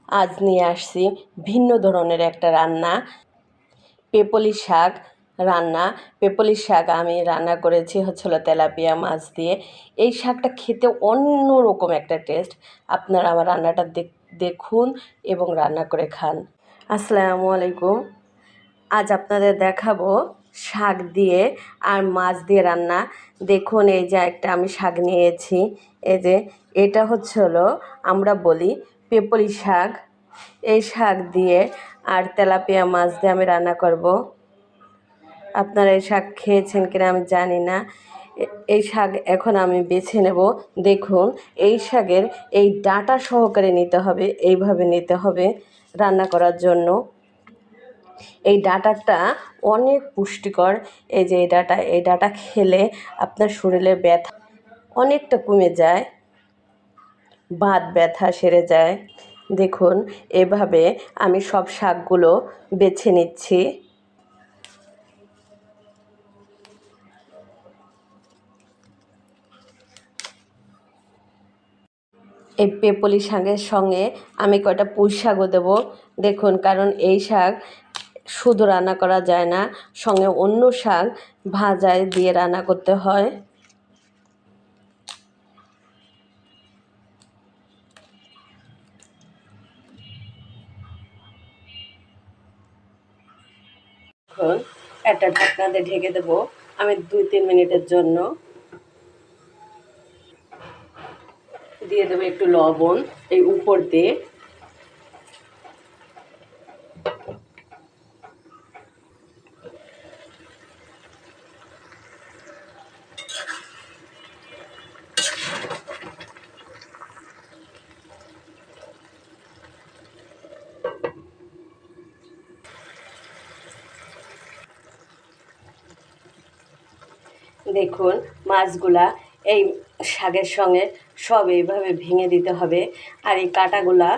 আজ নিয়ে আসছি ভিন্ন ধরনের একটা রান্না, পেপলি শাক রান্না। পেপলি শাক আমি রান্না করেছি হলো তেলাপিয়া মাছ দিয়ে। এই শাকটা খেতে অন্য রকম একটা টেস্ট। আপনারা আমার রান্নাটা দেখুন এবং রান্না করে খান। আসসালামু আলাইকুম। আজ আপনাদের দেখাবো শাক দিয়ে আর মাছ দিয়ে রান্না। দেখুন, এই যে একটা আমি শাক নিয়েছি, এই যে এটা হলো আমরা বলি পেপলি শাক। এই শাক দিয়ে আর তেলাপিয়া মাছ দিয়ে আমি রান্না করব। আপনারা এই শাক খেয়েছেন কিনা আমি জানি না। এই শাক এখন আমি বেছে নেব। দেখুন, এই শাকের এই ডাঁটা সহকারে নিতে হবে, এইভাবে নিতে হবে রান্না করার জন্য। এই ডাঁটাটা অনেক পুষ্টিকর। এই যে এই ডাঁটা খেলে আপনার শরীরের ব্যথা অনেকটা কমে যায়, বাত ব্যথা সেরে যায়। দেখুন, এভাবে আমি সব শাকগুলো বেছে নিচ্ছি। এই পেপলি শাকের সঙ্গে আমি কয়টা পুঁই শাকও দেবো। দেখুন, কারণ এই শাক শুধু রান্না করা যায় না, সঙ্গে অন্য শাক ভাজায় দিয়ে রান্না করতে হয়। এখন একটা ঢাকনা দিয়ে ঢেকে দেবো আমি 2-3 মিনিটের জন্য। দিয়ে দেবো একটু লবণ এই উপর দিয়ে। দেখুন, মাছগুলা এই শাকের সঙ্গে সব এইভাবে ভেঙে দিতে হবে, আর এই কাঁটাগুলা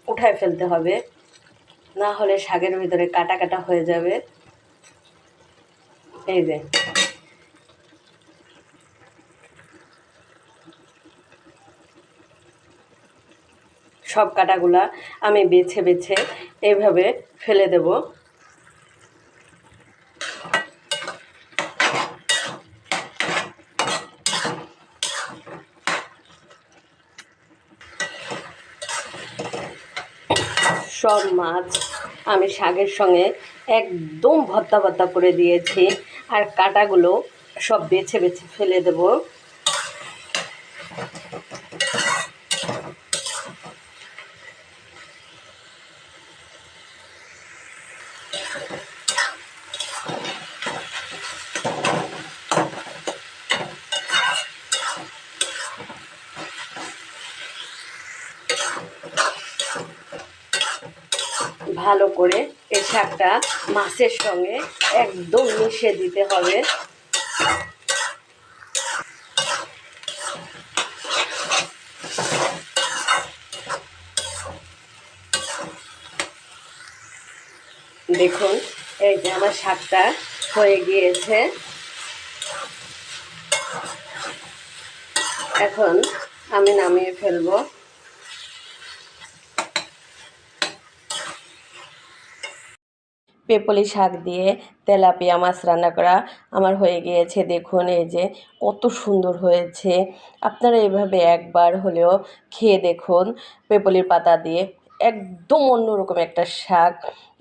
উঠায় ফেলতে হবে, না হলে শাকের ভিতরে কাটা কাটা হয়ে যাবে। এই যে সব কাটাগুলা আমি বেছে বেছে এইভাবে ফেলে দেব। সব মাছ আমি শাকের সঙ্গে একদম ভর্তা ভর্তা করে দিয়েছি, আর কাঁটাগুলো সব বেছে বেছে ফেলে দেব। ভালো করে এই শাকটা মাছের সঙ্গে একদম মিশিয়ে দিতে হবে। দেখুন, এই যে আমার শাকটা হয়ে গিয়েছে। এখন আমি নামিয়ে ফেলবো। পেপলি শাক দিয়ে তেলাপিয়া মাছ রান্না করা আমার হয়ে গিয়েছে। দেখুন, এই যে কত সুন্দর হয়েছে। আপনারা এভাবে একবার হলেও খেয়ে দেখুন। পেপলির পাতা দিয়ে একদম অন্যরকম একটা শাক।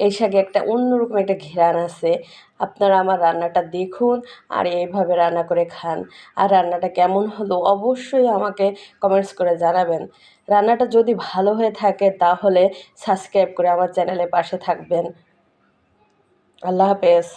এই শাকে একটা অন্যরকম একটা ঘ্রাণ আছে। আপনারা আমার রান্নাটা দেখুন আর এইভাবে রান্না করে খান। আর রান্নাটা কেমন হলো অবশ্যই আমাকে কমেন্টস করে জানাবেন। রান্নাটা যদি ভালো হয়ে থাকে তাহলে সাবস্ক্রাইব করে আমার চ্যানেলের পাশে থাকবেন। আল্লাহ হাফেজ।